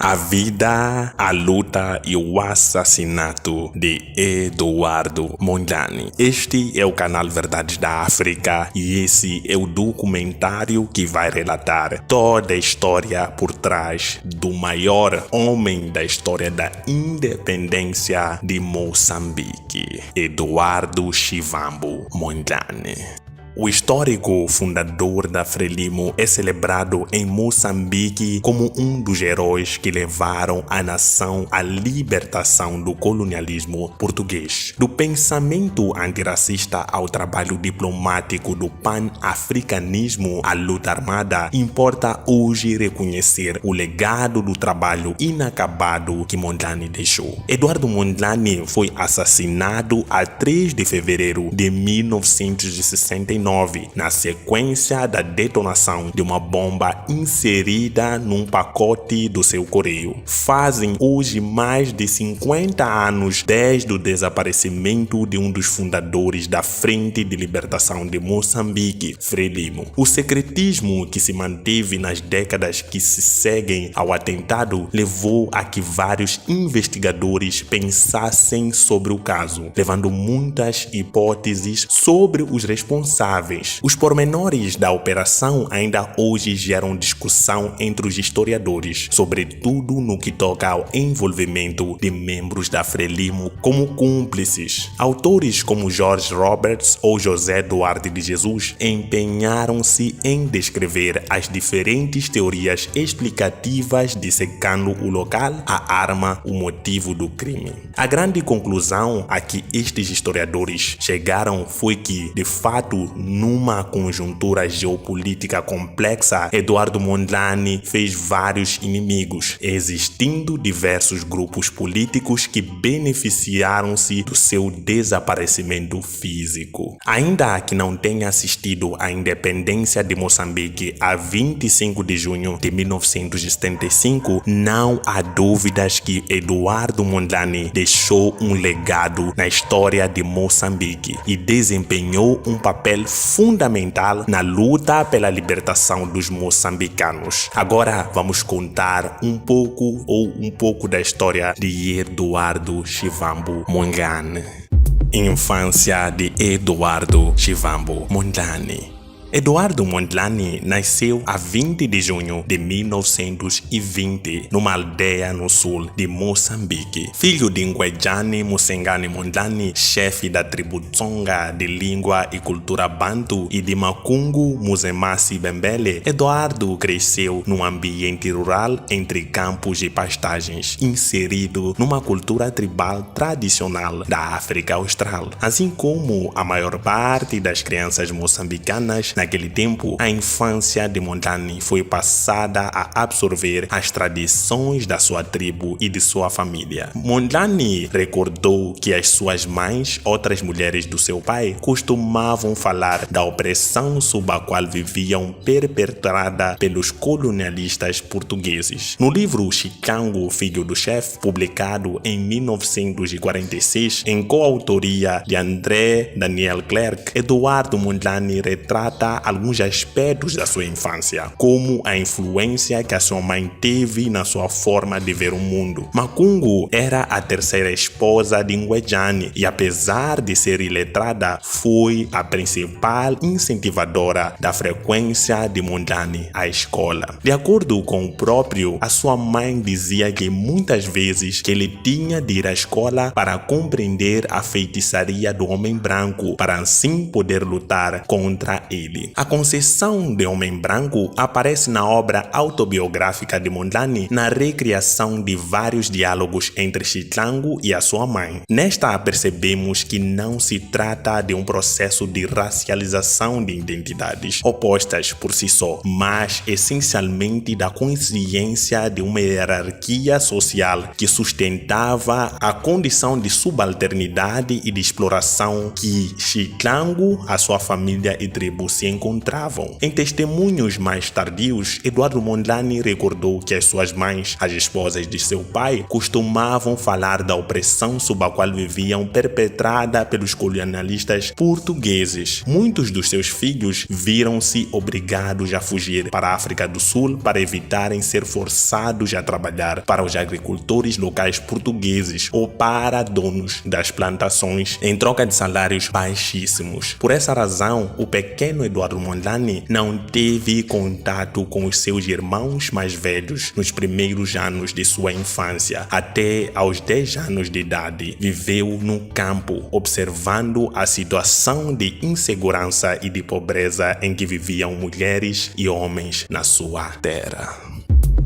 A vida, a luta e o assassinato de Eduardo Mondlane. Este é o canal Verdades da África e esse é o documentário que vai relatar toda a história por trás do maior homem da história da independência de Moçambique, Eduardo Shivambu Mondlane. O histórico fundador da Frelimo é celebrado em Moçambique como um dos heróis que levaram a nação à libertação do colonialismo português. Do pensamento antirracista ao trabalho diplomático do pan-africanismo à luta armada, importa hoje reconhecer o legado do trabalho inacabado que Mondlane deixou. Eduardo Mondlane foi assassinado a 3 de fevereiro de 1969. Na sequência da detonação de uma bomba inserida num pacote do seu correio. Fazem hoje mais de 50 anos desde o desaparecimento de um dos fundadores da Frente de Libertação de Moçambique, Frelimo. O secretismo que se manteve nas décadas que se seguem ao atentado levou a que vários investigadores pensassem sobre o caso, levando muitas hipóteses sobre os responsáveis. Os pormenores da operação ainda hoje geram discussão entre os historiadores, sobretudo no que toca ao envolvimento de membros da Frelimo como cúmplices. Autores como George Roberts ou José Duarte de Jesus empenharam-se em descrever as diferentes teorias explicativas dissecando o local, a arma, o motivo do crime. A grande conclusão a que estes historiadores chegaram foi que, de fato, numa conjuntura geopolítica complexa, Eduardo Mondlane fez vários inimigos, existindo diversos grupos políticos que beneficiaram-se do seu desaparecimento físico. Ainda que não tenha assistido à independência de Moçambique a 25 de junho de 1975, não há dúvidas que Eduardo Mondlane deixou um legado na história de Moçambique e desempenhou um papel fundamental na luta pela libertação dos moçambicanos. Agora vamos contar um pouco da história de Eduardo Shivambu Mondlane. Infância de Eduardo Shivambu Mondlane. Eduardo Mondlane nasceu a 20 de junho de 1920 numa aldeia no sul de Moçambique. Filho de Ngwejane Musengane Mondlane, chefe da tribo Tsonga de língua e cultura bantu, e de Makungu Muzemasi Bembele, Eduardo cresceu num ambiente rural entre campos e pastagens, inserido numa cultura tribal tradicional da África Austral. Assim como a maior parte das crianças moçambicanas, naquele tempo, a infância de Mondlane foi passada a absorver as tradições da sua tribo e de sua família. Mondlane recordou que as suas mães, outras mulheres do seu pai, costumavam falar da opressão sob a qual viviam perpetrada pelos colonialistas portugueses. No livro Chicango, Filho do Chefe, publicado em 1946, em coautoria de André Daniel Clerc, Eduardo Mondlane retrata alguns aspectos da sua infância, como a influência que a sua mãe teve na sua forma de ver o mundo. Makungu era a terceira esposa de Ngwejane e, apesar de ser iletrada, foi a principal incentivadora da frequência de Mondlane à escola. De acordo com o próprio, a sua mãe dizia que muitas vezes que ele tinha de ir à escola para compreender a feitiçaria do homem branco, para assim poder lutar contra ele. A concepção de homem branco aparece na obra autobiográfica de Mondlane, na recriação de vários diálogos entre Chitlango e a sua mãe. Nesta percebemos que não se trata de um processo de racialização de identidades opostas por si só, mas essencialmente da consciência de uma hierarquia social que sustentava a condição de subalternidade e de exploração que Chitlango, a sua família e tribo se encontravam. Em testemunhos mais tardios, Eduardo Mondlane recordou que as suas mães, as esposas de seu pai, costumavam falar da opressão sob a qual viviam perpetrada pelos colonialistas portugueses. Muitos dos seus filhos viram-se obrigados a fugir para a África do Sul para evitarem ser forçados a trabalhar trabalhar para os agricultores locais portugueses ou para donos das plantações em troca de salários baixíssimos. Por essa razão, o pequeno Eduardo Mondlane não teve contato com os seus irmãos mais velhos nos primeiros anos de sua infância. Até aos 10 anos de idade, viveu no campo, observando a situação de insegurança e de pobreza em que viviam mulheres e homens na sua terra.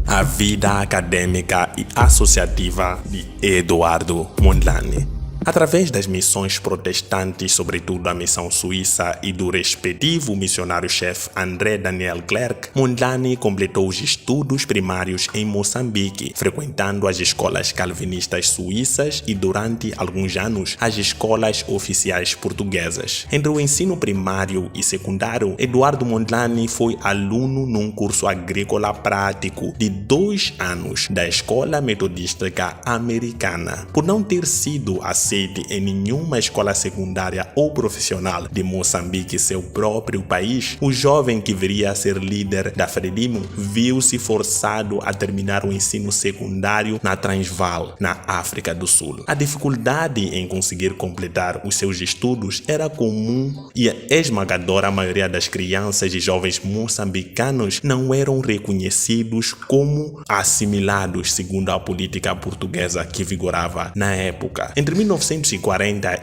A vida acadêmica e associativa de Eduardo Mondlane. Através das missões protestantes, sobretudo a missão suíça e do respectivo missionário-chefe André Daniel Clerc, Mondlane completou os estudos primários em Moçambique, frequentando as escolas calvinistas suíças e durante alguns anos as escolas oficiais portuguesas. Entre o ensino primário e secundário, Eduardo Mondlane foi aluno num curso agrícola prático de 2 anos da Escola Metodística Americana. Por não ter sido aceito em nenhuma escola secundária ou profissional de Moçambique, seu próprio país, o jovem que viria a ser líder da Frelimo viu-se forçado a terminar o ensino secundário na Transvaal, na África do Sul. A dificuldade em conseguir completar os seus estudos era comum e a esmagadora maioria das crianças e jovens moçambicanos não eram reconhecidos como assimilados segundo a política portuguesa que vigorava na época. Entre 1940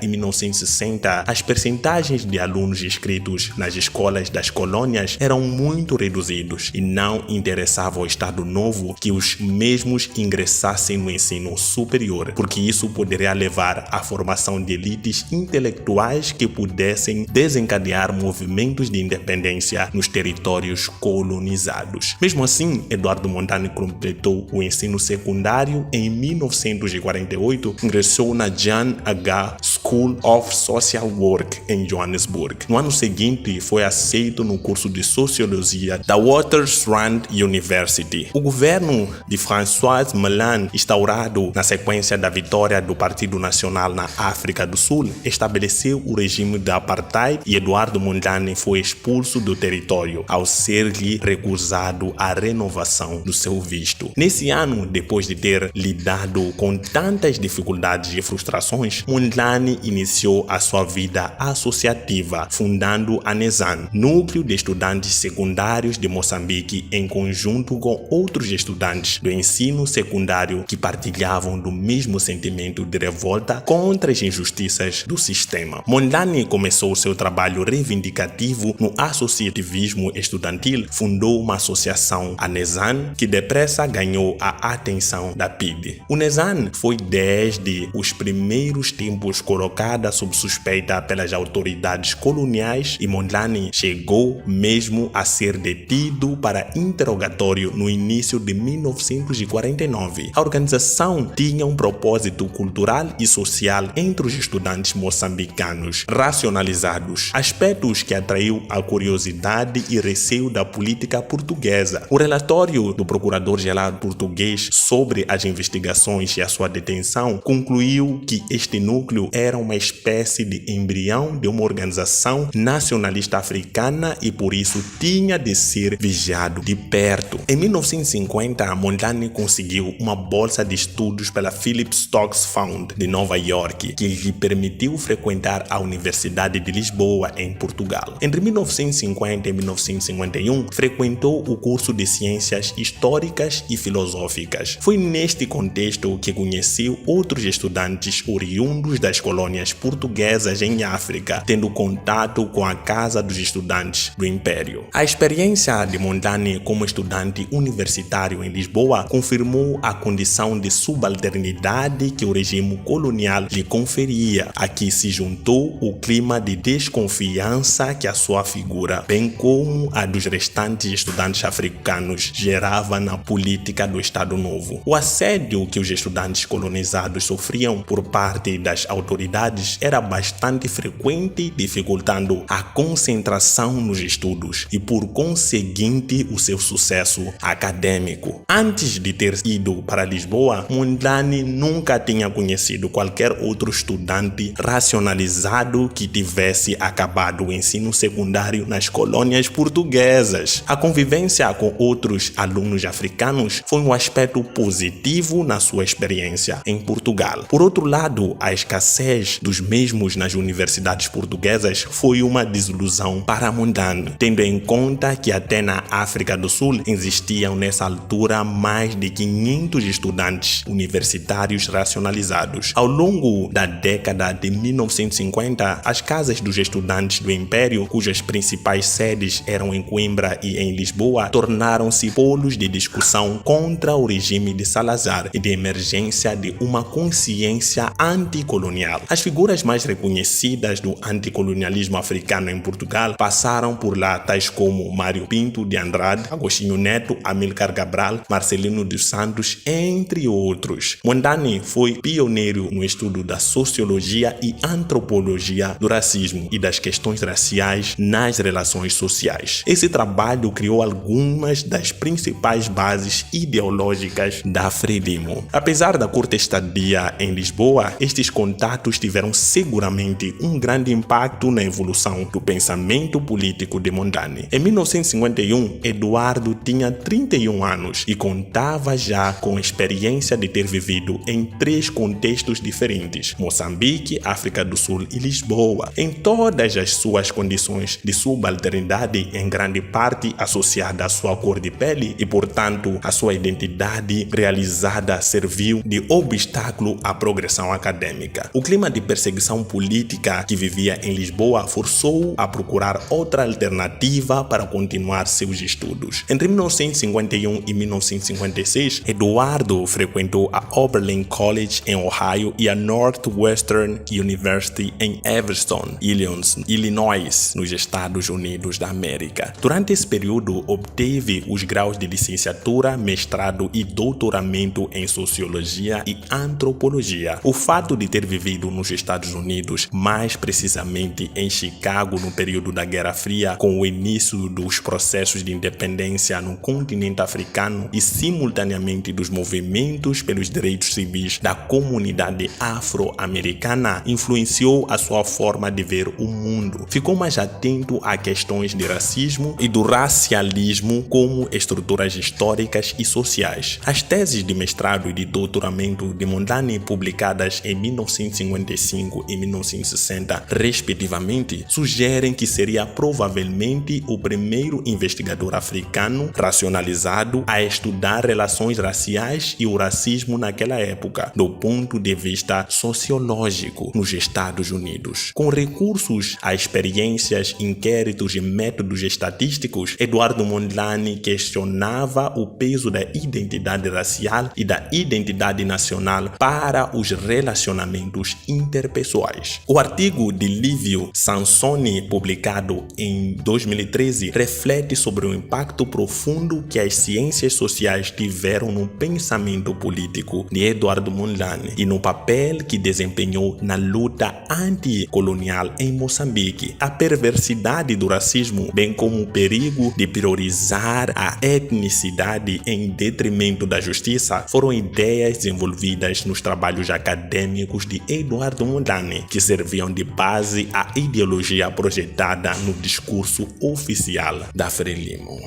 e 1960, as percentagens de alunos inscritos nas escolas das colônias eram muito reduzidos e não interessava ao Estado Novo que os mesmos ingressassem no ensino superior, porque isso poderia levar à formação de elites intelectuais que pudessem desencadear movimentos de independência nos territórios colonizados. Mesmo assim, Eduardo Mondlane completou o ensino secundário em 1948, ingressou na Jan H. School of Social Work em Johannesburg. No ano seguinte, foi aceito no curso de Sociologia da Witwatersrand University. O governo de François Malan, instaurado na sequência da vitória do Partido Nacional na África do Sul, estabeleceu o regime da apartheid e Eduardo Mondlane foi expulso do território ao ser-lhe recusado a renovação do seu visto. Nesse ano, depois de ter lidado com tantas dificuldades e frustrações, Mondlane iniciou a sua vida associativa, fundando a NESAN, Núcleo de Estudantes Secundários de Moçambique, em conjunto com outros estudantes do ensino secundário que partilhavam do mesmo sentimento de revolta contra as injustiças do sistema. Mondlane começou seu trabalho reivindicativo no associativismo estudantil, fundou uma associação, a NESAN, que depressa ganhou a atenção da PIDE. O NESAN foi desde os primeiros tempos colocada sob suspeita pelas autoridades coloniais e Mondlane chegou mesmo a ser detido para interrogatório no início de 1949. A organização tinha um propósito cultural e social entre os estudantes moçambicanos racionalizados, aspectos que atraiu a curiosidade e receio da política portuguesa. O relatório do procurador-geral português sobre as investigações e a sua detenção concluiu que este núcleo era uma espécie de embrião de uma organização nacionalista africana e por isso tinha de ser vigiado de perto. Em 1950, Mondlane conseguiu uma bolsa de estudos pela Philip Stokes Fund de Nova York, que lhe permitiu frequentar a Universidade de Lisboa, em Portugal. Entre 1950 e 1951, frequentou o curso de Ciências Históricas e Filosóficas. Foi neste contexto que conheceu outros estudantes oriundos das colônias portuguesas em África, tendo contato com a Casa dos Estudantes do Império. A experiência de Mondlane como estudante universitário em Lisboa confirmou a condição de subalternidade que o regime colonial lhe conferia. Aqui se juntou o clima de desconfiança que a sua figura, bem como a dos restantes estudantes africanos, gerava na política do Estado Novo. O assédio que os estudantes colonizados sofriam por parte parte das autoridades era bastante frequente, dificultando a concentração nos estudos e, por conseguinte, o seu sucesso acadêmico. Antes de ter ido para Lisboa, Mondlane nunca tinha conhecido qualquer outro estudante racionalizado que tivesse acabado o ensino secundário nas colônias portuguesas. A convivência com outros alunos africanos foi um aspecto positivo na sua experiência em Portugal. Por outro lado, a escassez dos mesmos nas universidades portuguesas foi uma desilusão para Mondlane, tendo em conta que até na África do Sul existiam nessa altura mais de 500 estudantes universitários racionalizados. Ao longo da década de 1950, as casas dos estudantes do Império, cujas principais sedes eram em Coimbra e em Lisboa, tornaram-se polos de discussão contra o regime de Salazar e de emergência de uma consciência anticolonial. As figuras mais reconhecidas do anticolonialismo africano em Portugal passaram por lá, tais como Mário Pinto de Andrade, Agostinho Neto, Amílcar Cabral, Marcelino dos Santos, entre outros. Mondlane foi pioneiro no estudo da sociologia e antropologia do racismo e das questões raciais nas relações sociais. Esse trabalho criou algumas das principais bases ideológicas da Frelimo. Apesar da curta estadia em Lisboa, estes contatos tiveram seguramente um grande impacto na evolução do pensamento político de Mondlane. Em 1951, Eduardo tinha 31 anos e contava já com a experiência de ter vivido em 3 contextos diferentes: Moçambique, África do Sul e Lisboa, em todas as suas condições de subalternidade, em grande parte associada à sua cor de pele e, portanto, a sua identidade realizada serviu de obstáculo à progressão acadêmica. O clima de perseguição política que vivia em Lisboa forçou-o a procurar outra alternativa para continuar seus estudos. Entre 1951 e 1956, Eduardo frequentou a Oberlin College em Ohio e a Northwestern University em Evanston, Illinois, nos Estados Unidos da América. Durante esse período, obteve os graus de licenciatura, mestrado e doutoramento em sociologia e antropologia. O fato de ter vivido nos Estados Unidos, mais precisamente em Chicago, no período da Guerra Fria, com o início dos processos de independência no continente africano e simultaneamente dos movimentos pelos direitos civis da comunidade afro-americana, influenciou a sua forma de ver o mundo. Ficou mais atento a questões de racismo e do racialismo como estruturas históricas e sociais. As teses de mestrado e de doutoramento de Mondlane, publicadas em 1955 e 1960, respectivamente, sugerem que seria provavelmente o primeiro investigador africano racionalizado a estudar relações raciais e o racismo naquela época, do ponto de vista sociológico, nos Estados Unidos. Com recursos a experiências, inquéritos e métodos estatísticos, Eduardo Mondlane questionava o peso da identidade racial e da identidade nacional para os relacionamentos interpessoais. O artigo de Lívio Sansoni, publicado em 2013, reflete sobre o impacto profundo que as ciências sociais tiveram no pensamento político de Eduardo Mondlane e no papel que desempenhou na luta anticolonial em Moçambique. A perversidade do racismo, bem como o perigo de priorizar a etnicidade em detrimento da justiça, foram ideias desenvolvidas nos trabalhos acadêmicos de Eduardo Mondlane, que serviam de base à ideologia projetada no discurso oficial da Frelimo.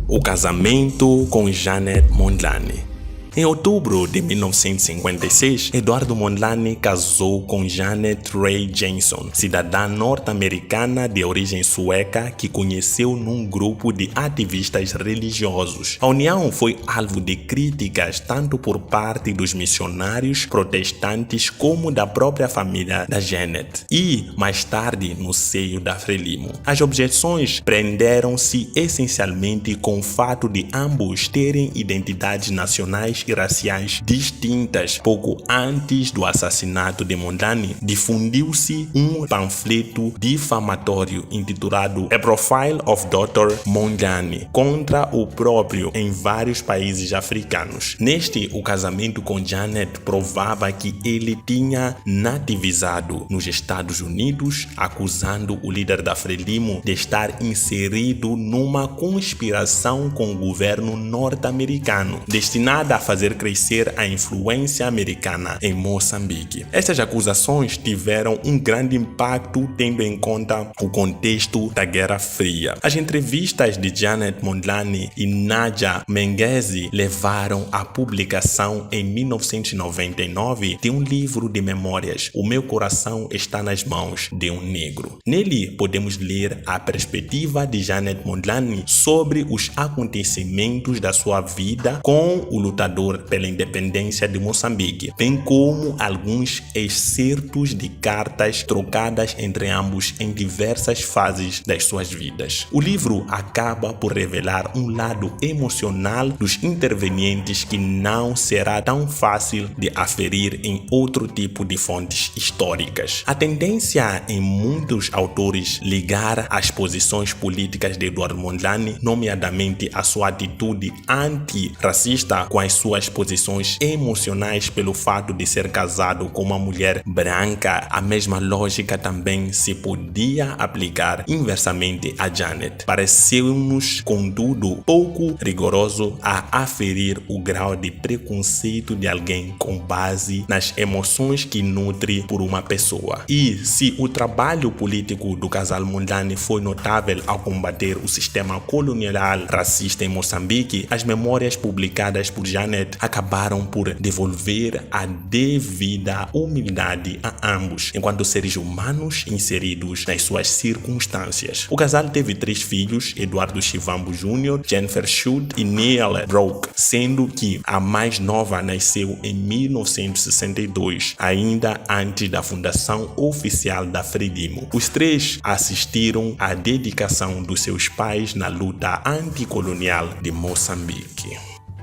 O casamento com Janet Mondlane. Em outubro de 1956, Eduardo Mondlane casou com Janet Ray Jenson, cidadã norte-americana de origem sueca que conheceu num grupo de ativistas religiosos. A união foi alvo de críticas tanto por parte dos missionários protestantes como da própria família da Janet e, mais tarde, no seio da Frelimo. As objeções prenderam-se essencialmente com o fato de ambos terem identidades nacionais cores e raciais distintas. Pouco antes do assassinato de Mondlane, difundiu-se um panfleto difamatório intitulado A Profile of Dr. Mondlane contra o próprio em vários países africanos. Neste, o casamento com Janet provava que ele tinha nativizado nos Estados Unidos, acusando o líder da Frelimo de estar inserido numa conspiração com o governo norte-americano, destinada a fazer crescer a influência americana em Moçambique. Estas acusações tiveram um grande impacto, tendo em conta o contexto da Guerra Fria. As entrevistas de Janet Mondlane e Nadia Menghezi levaram à publicação em 1999 de um livro de memórias, O Meu Coração Está nas Mãos de um Negro. Nele podemos ler a perspectiva de Janet Mondlane sobre os acontecimentos da sua vida com o lutador pela independência de Moçambique, bem como alguns excertos de cartas trocadas entre ambos em diversas fases das suas vidas. O livro acaba por revelar um lado emocional dos intervenientes que não será tão fácil de aferir em outro tipo de fontes históricas. A tendência em muitos autores ligar as posições políticas de Eduardo Mondlane, nomeadamente a sua atitude antirracista, com as suas posições emocionais pelo fato de ser casado com uma mulher branca, a mesma lógica também se podia aplicar inversamente a Janet. Pareceu-nos, contudo, pouco rigoroso a aferir o grau de preconceito de alguém com base nas emoções que nutre por uma pessoa. E se o trabalho político do casal Mondlane foi notável ao combater o sistema colonial racista em Moçambique, as memórias publicadas por Janet acabaram por devolver a devida humildade a ambos, enquanto seres humanos inseridos nas suas circunstâncias. O casal teve 3 filhos, Eduardo Chivambo Jr., Jennifer Schultz e Neil Brock, sendo que a mais nova nasceu em 1962, ainda antes da fundação oficial da Frelimo. Os 3 assistiram à dedicação dos seus pais na luta anticolonial de Moçambique.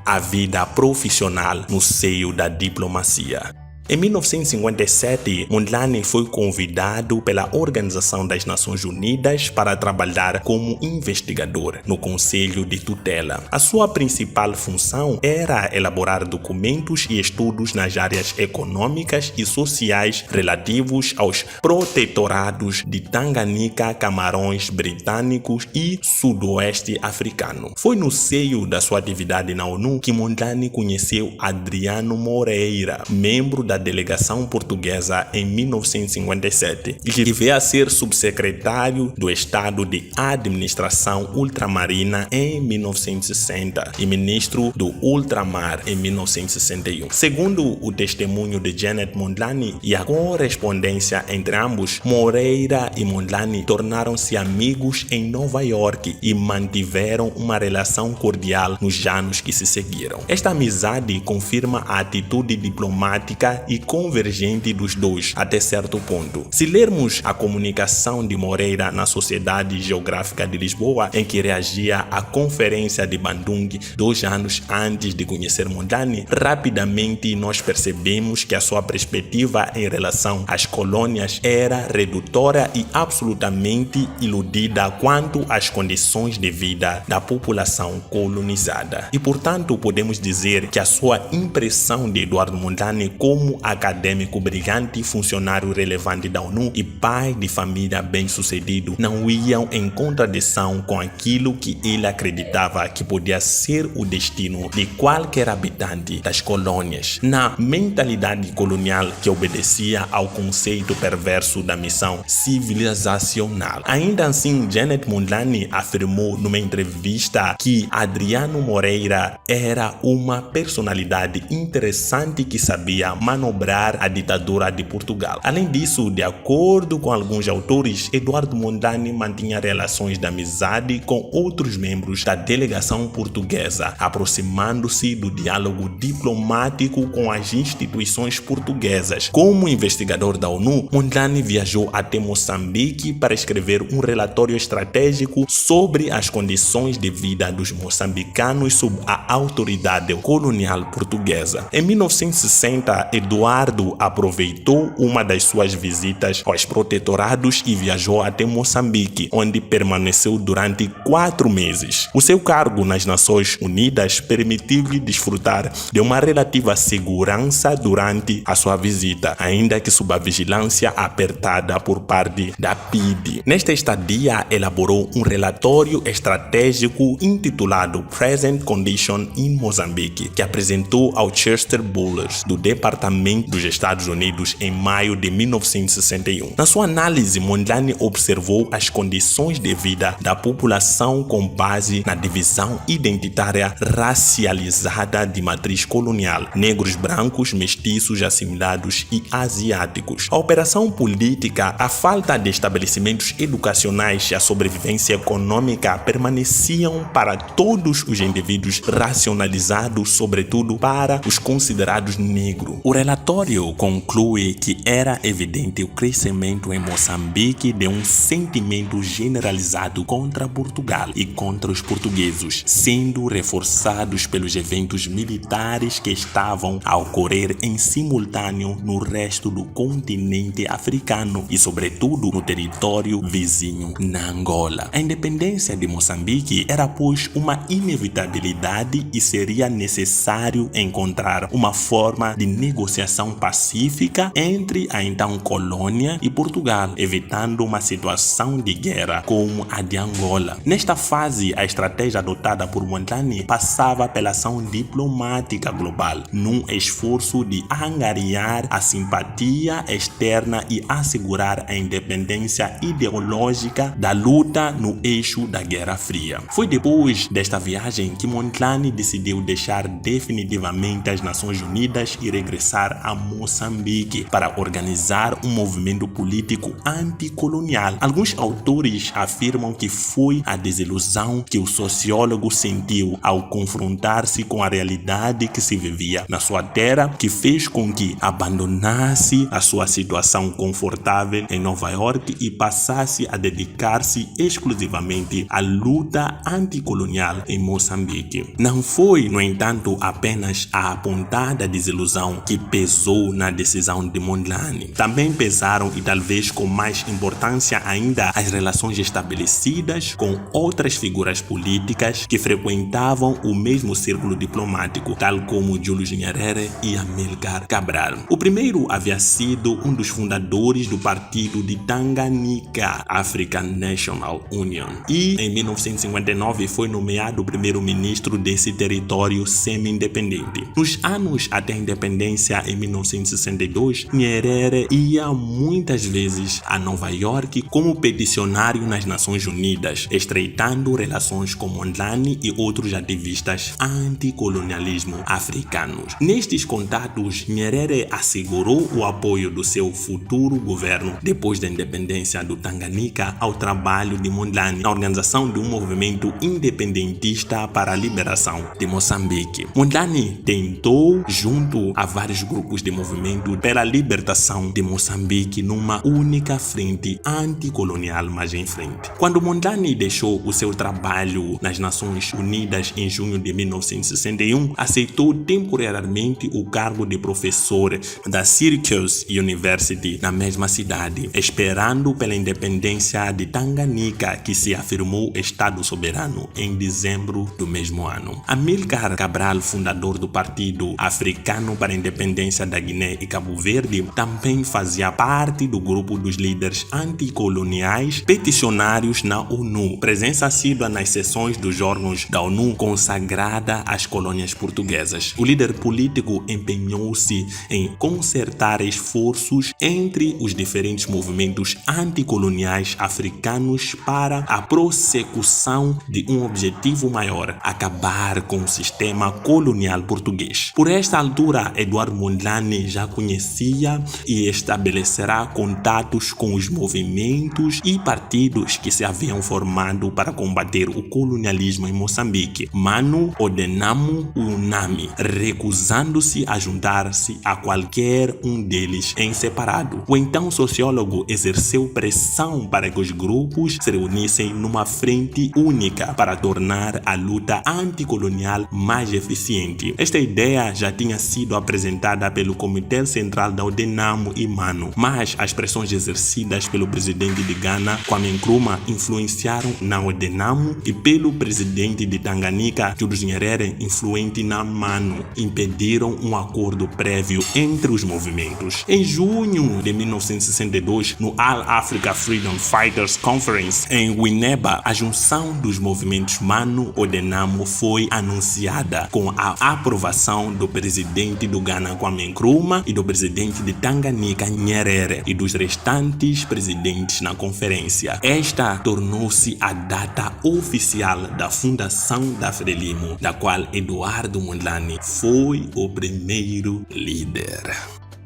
A vida profissional no seio da diplomacia. Em 1957, Mondlane foi convidado pela Organização das Nações Unidas para trabalhar como investigador no Conselho de Tutela. A sua principal função era elaborar documentos e estudos nas áreas econômicas e sociais relativos aos protetorados de Tanganyika, Camarões Britânicos e Sudoeste Africano. Foi no seio da sua atividade na ONU que Mondlane conheceu Adriano Moreira, membro da delegação portuguesa em 1957 e que veio a ser subsecretário do Estado de Administração Ultramarina em 1960 e ministro do Ultramar em 1961. Segundo o testemunho de Janet Mondlane e a correspondência entre ambos, Moreira e Mondlane tornaram-se amigos em Nova York e mantiveram uma relação cordial nos anos que se seguiram. Esta amizade confirma a atitude diplomática e convergente dos dois até certo ponto. Se lermos a comunicação de Moreira na Sociedade Geográfica de Lisboa, em que reagia à Conferência de Bandung 2 anos antes de conhecer Mondlane, rapidamente nós percebemos que a sua perspectiva em relação às colônias era redutora e absolutamente iludida quanto às condições de vida da população colonizada. E, portanto, podemos dizer que a sua impressão de Eduardo Mondlane como acadêmico brilhante, funcionário relevante da ONU e pai de família bem-sucedido não iam em contradição com aquilo que ele acreditava que podia ser o destino de qualquer habitante das colônias, na mentalidade colonial que obedecia ao conceito perverso da missão civilizacional. Ainda assim, Janet Mondlane afirmou numa entrevista que Adriano Moreira era uma personalidade interessante que sabia manobrar a ditadura de Portugal. Além disso, de acordo com alguns autores, Eduardo Mondlane mantinha relações de amizade com outros membros da delegação portuguesa, aproximando-se do diálogo diplomático com as instituições portuguesas. Como investigador da ONU, Mondlane viajou até Moçambique para escrever um relatório estratégico sobre as condições de vida dos moçambicanos sob a autoridade colonial portuguesa. Em 1960, Eduardo aproveitou uma das suas visitas aos protetorados e viajou até Moçambique, onde permaneceu durante 4 meses. O seu cargo nas Nações Unidas permitiu-lhe desfrutar de uma relativa segurança durante a sua visita, ainda que sob a vigilância apertada por parte da PIDE. Nesta estadia, elaborou um relatório estratégico intitulado Present Condition in Mozambique, que apresentou ao Chester Bowlers, do Departamento dos Estados Unidos, em maio de 1961. Na sua análise, Mondlane observou as condições de vida da população com base na divisão identitária racializada de matriz colonial: negros, brancos, mestiços, assimilados e asiáticos. A operação política, a falta de estabelecimentos educacionais e a sobrevivência econômica permaneciam para todos os indivíduos racionalizados, sobretudo para os considerados negros. O relatório conclui que era evidente o crescimento em Moçambique de um sentimento generalizado contra Portugal e contra os portugueses, sendo reforçados pelos eventos militares que estavam a ocorrer em simultâneo no resto do continente africano e, sobretudo, no território vizinho, na Angola. A independência de Moçambique era, pois, uma inevitabilidade e seria necessário encontrar uma forma de negociação pacífica entre a então colônia e Portugal, evitando uma situação de guerra como a de Angola. Nesta fase, a estratégia adotada por Mondlane passava pela ação diplomática global, num esforço de angariar a simpatia externa e assegurar a independência ideológica da luta no eixo da Guerra Fria. Foi depois desta viagem que Mondlane decidiu deixar definitivamente as Nações Unidas e regressar a Moçambique para organizar um movimento político anticolonial. Alguns autores afirmam que foi a desilusão que o sociólogo sentiu ao confrontar-se com a realidade que se vivia na sua terra que fez com que abandonasse a sua situação confortável em Nova York e passasse a dedicar-se exclusivamente à luta anticolonial em Moçambique. Não foi, no entanto, apenas a apontada desilusão que pesou na decisão de Mondlane. Também pesaram, e talvez com mais importância ainda, as relações estabelecidas com outras figuras políticas que frequentavam o mesmo círculo diplomático, tal como Julius Nyerere e Amílcar Cabral. O primeiro havia sido um dos fundadores do partido de Tanganyika, African National Union, e em 1959 foi nomeado primeiro-ministro desse território semi-independente. Nos anos até a independência, em 1962, Nyerere ia muitas vezes a Nova York como peticionário nas Nações Unidas, estreitando relações com Mondlane e outros ativistas anticolonialismo africanos. Nestes contatos, Nyerere assegurou o apoio do seu futuro governo depois da independência do Tanganyika ao trabalho de Mondlane na organização de um movimento independentista para a liberação de Moçambique. Mondlane tentou, junto a vários grupos de movimento pela libertação de Moçambique, numa única frente anticolonial mais em frente. Quando Mondlane deixou o seu trabalho nas Nações Unidas em junho de 1961, aceitou temporariamente o cargo de professor da Syracuse University na mesma cidade, esperando pela independência de Tanganyika, que se afirmou Estado soberano em dezembro do mesmo ano. Amílcar Cabral, fundador do Partido Africano para a Independência da Guiné e Cabo Verde, também fazia parte do grupo dos líderes anticoloniais peticionários na ONU, presença assídua nas sessões dos órgãos da ONU consagrada às colônias portuguesas. O líder político empenhou-se em concertar esforços entre os diferentes movimentos anticoloniais africanos para a prossecução de um objetivo maior: acabar com o sistema colonial português. Por esta altura, Eduardo Mondlane já conhecia e estabelecerá contatos com os movimentos e partidos que se haviam formado para combater o colonialismo em Moçambique, Manu, Odenamo e UNAMI, recusando-se a juntar-se a qualquer um deles em separado. O então sociólogo exerceu pressão para que os grupos se reunissem numa frente única para tornar a luta anticolonial mais eficiente. Esta ideia já tinha sido apresentada pelo Comitê Central da Odenamo e Manu, mas as pressões exercidas pelo presidente de Ghana, Kwame Nkrumah, influenciaram na Odenamo, e pelo presidente de Tanganyika, Julius Nyerere, influente na Manu, impediram um acordo prévio entre os movimentos. Em junho de 1962, no All Africa Freedom Fighters Conference em Winneba, a junção dos movimentos Manu-Odenamo foi anunciada com a aprovação do presidente do Ghana, Kwame Nkrumah, e do presidente de Tanganyika, Nyerere, e dos restantes presidentes na conferência. Esta tornou-se a data oficial da fundação da Frelimo, da qual Eduardo Mondlane foi o primeiro líder.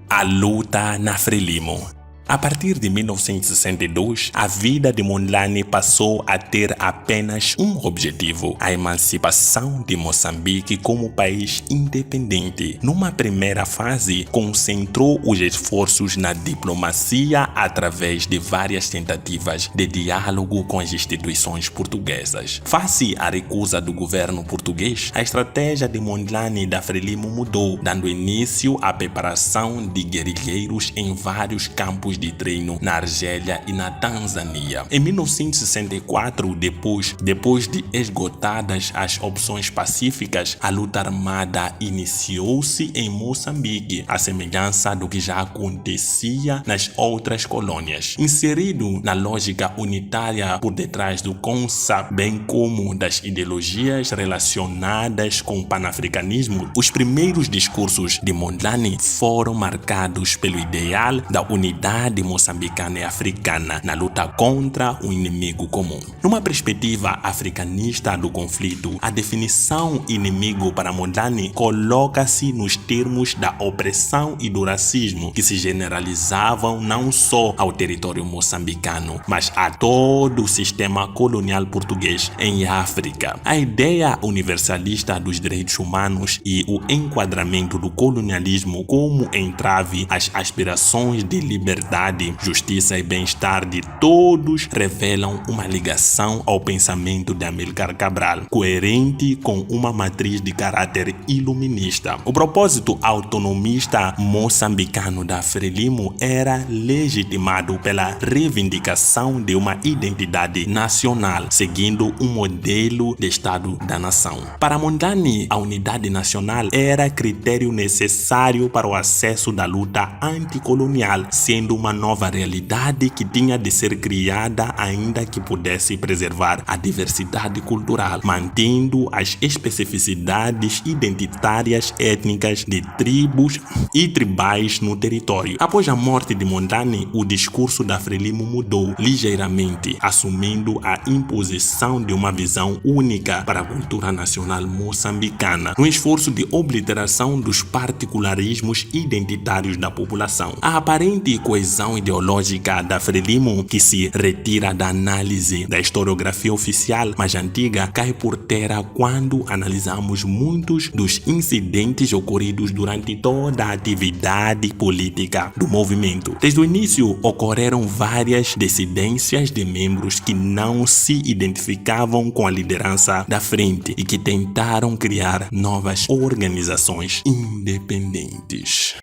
A luta na Frelimo. A partir de 1962, a vida de Mondlane passou a ter apenas um objetivo: a emancipação de Moçambique como país independente. Numa primeira fase, concentrou os esforços na diplomacia através de várias tentativas de diálogo com as instituições portuguesas. Face à recusa do governo português, a estratégia de Mondlane da Frelimo mudou, dando início à preparação de guerrilheiros em vários campos de treino na Argélia e na Tanzânia. Em 1964, depois de esgotadas as opções pacíficas, a luta armada iniciou-se em Moçambique, à semelhança do que já acontecia nas outras colônias. Inserido na lógica unitária por detrás do CONSA, bem como das ideologias relacionadas com o panafricanismo, os primeiros discursos de Mondlane foram marcados pelo ideal da unidade moçambicana e africana na luta contra um inimigo comum. Numa perspectiva africanista do conflito, a definição inimigo para Mondlane coloca-se nos termos da opressão e do racismo, que se generalizavam não só ao território moçambicano, mas a todo o sistema colonial português em África. A ideia universalista dos direitos humanos e o enquadramento do colonialismo como entrave às aspirações de liberdade, justiça e bem-estar de todos revelam uma ligação ao pensamento de Amílcar Cabral, coerente com uma matriz de caráter iluminista. O propósito autonomista moçambicano da Frelimo era legitimado pela reivindicação de uma identidade nacional, seguindo um modelo de Estado da nação. Para Mondlane, a unidade nacional era critério necessário para o acesso da luta anticolonial, sendo uma nova realidade que tinha de ser criada ainda que pudesse preservar a diversidade cultural, mantendo as especificidades identitárias étnicas de tribos e tribais no território. Após a morte de Mondlane, o discurso da Frelimo mudou ligeiramente, assumindo a imposição de uma visão única para a cultura nacional moçambicana, no esforço de obliteração dos particularismos identitários da população. A aparente coesão ideológica da Frelimo, que se retira da análise da historiografia oficial mais antiga, cai por terra quando analisamos muitos dos incidentes ocorridos durante toda a atividade política do movimento. Desde o início, ocorreram várias dissidências de membros que não se identificavam com a liderança da frente e que tentaram criar novas organizações independentes.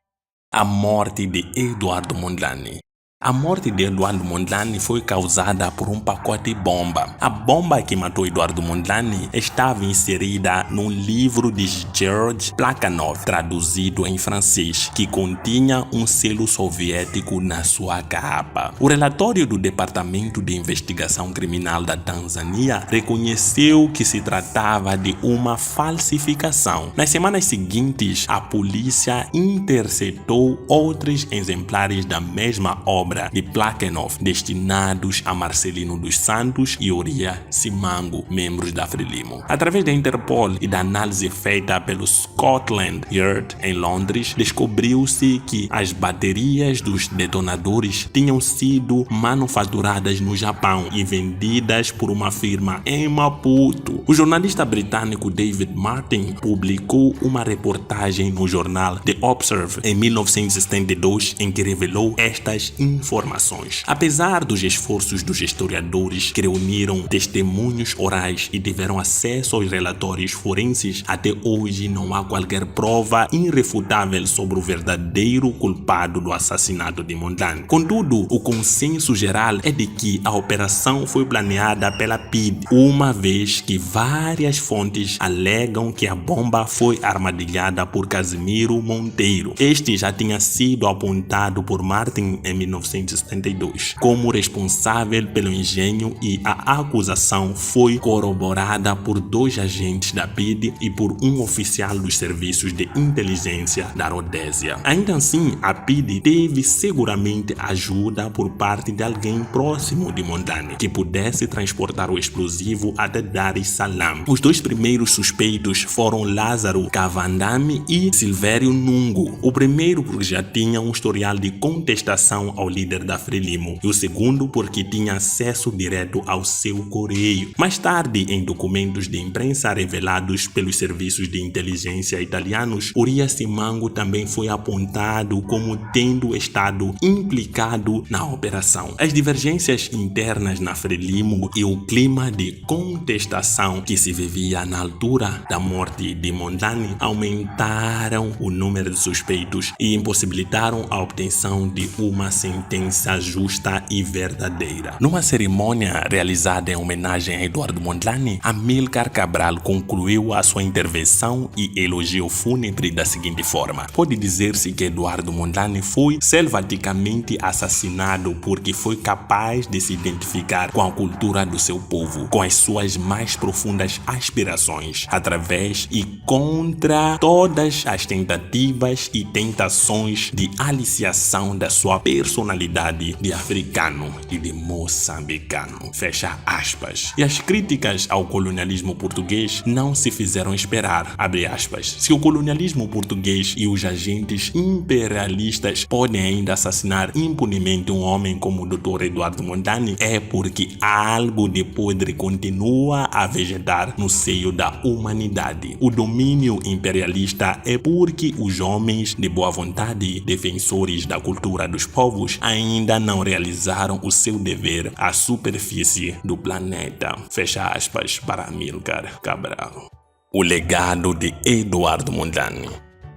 A morte de Eduardo Mondlane. A morte de Eduardo Mondlane foi causada por um pacote bomba. A bomba que matou Eduardo Mondlane estava inserida num livro de George Plekhanov, traduzido em francês, que continha um selo soviético na sua capa. O relatório do Departamento de Investigação Criminal da Tanzânia reconheceu que se tratava de uma falsificação. Nas semanas seguintes, a polícia interceptou outros exemplares da mesma obra obra de Plekhanov destinados a Marcelino dos Santos e Oria Simango, membros da Frelimo. Através da Interpol e da análise feita pelo Scotland Yard em Londres, descobriu-se que as baterias dos detonadores tinham sido manufaturadas no Japão e vendidas por uma firma em Maputo. O jornalista britânico David Martin publicou uma reportagem no jornal The Observer em 1972 em que revelou estas informações. Apesar dos esforços dos historiadores que reuniram testemunhos orais e tiveram acesso aos relatórios forenses, até hoje não há qualquer prova irrefutável sobre o verdadeiro culpado do assassinato de Mondlane. Contudo, o consenso geral é de que a operação foi planeada pela PIDE, uma vez que várias fontes alegam que a bomba foi armadilhada por Casimiro Monteiro. Este já tinha sido apontado por Martin em 1972 como responsável pelo engenho e a acusação foi corroborada por 2 agentes da PIDE e por um oficial dos serviços de inteligência da Rodésia. Ainda assim, a PIDE teve seguramente ajuda por parte de alguém próximo de Mondlane que pudesse transportar o explosivo até Dar es Salaam. Os 2 primeiros suspeitos foram Lázaro Cavandame e Silvério Nungo. O primeiro porque já tinha um historial de contestação ao líder da Frelimo e o segundo porque tinha acesso direto ao seu correio. Mais tarde, em documentos de imprensa revelados pelos serviços de inteligência italianos, Oria Simango também foi apontado como tendo estado implicado na operação. As divergências internas na Frelimo e o clima de contestação que se vivia na altura da morte de Mondlane aumentaram o número de suspeitos e impossibilitaram a obtenção de uma sentença justa e verdadeira. Numa cerimônia realizada em homenagem a Eduardo Mondlane, Amílcar Cabral concluiu a sua intervenção e elogio fúnebre da seguinte forma: pode dizer-se que Eduardo Mondlane foi selvaticamente assassinado porque foi capaz de se identificar com a cultura do seu povo, com as suas mais profundas aspirações, através e contra todas as tentativas e tentações de aliciação da sua personalidade de africano e de moçambicano. Fecha aspas. E as críticas ao colonialismo português não se fizeram esperar. Abre aspas. Se o colonialismo português e os agentes imperialistas podem ainda assassinar impunemente um homem como o Dr. Eduardo Mondlane, é porque algo de podre continua a vegetar no seio da humanidade. O domínio imperialista é porque os homens de boa vontade, defensores da cultura dos povos, ainda não realizaram o seu dever à superfície do planeta. Fecha aspas para Amílcar Cabral. O legado de Eduardo Mondlane.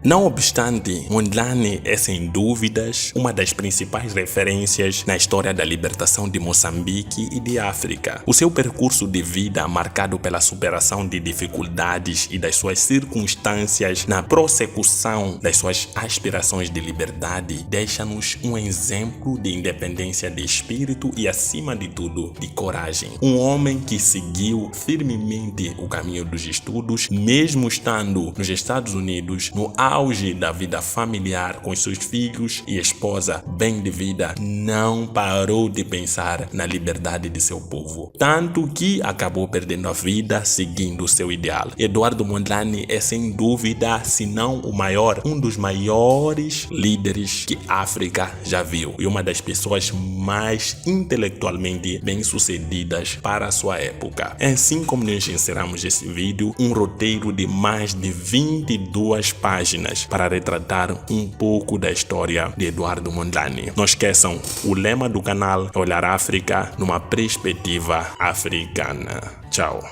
Não obstante, Mondlane é sem dúvidas uma das principais referências na história da libertação de Moçambique e de África. O seu percurso de vida, marcado pela superação de dificuldades e das suas circunstâncias na prossecução das suas aspirações de liberdade, deixa-nos um exemplo de independência de espírito e, acima de tudo, de coragem. Um homem que seguiu firmemente o caminho dos estudos, mesmo estando nos Estados Unidos, no auge da vida familiar com seus filhos e esposa bem de vida, não parou de pensar na liberdade de seu povo, tanto que acabou perdendo a vida seguindo seu ideal. Eduardo Mondlane é sem dúvida, se não o maior, um dos maiores líderes que a África já viu e uma das pessoas mais intelectualmente bem-sucedidas para a sua época. Assim como nós encerramos esse vídeo, um roteiro de mais de 22 páginas para retratar um pouco da história de Eduardo Mondlane. Não esqueçam, o lema do canal é olhar a África numa perspectiva africana. Tchau.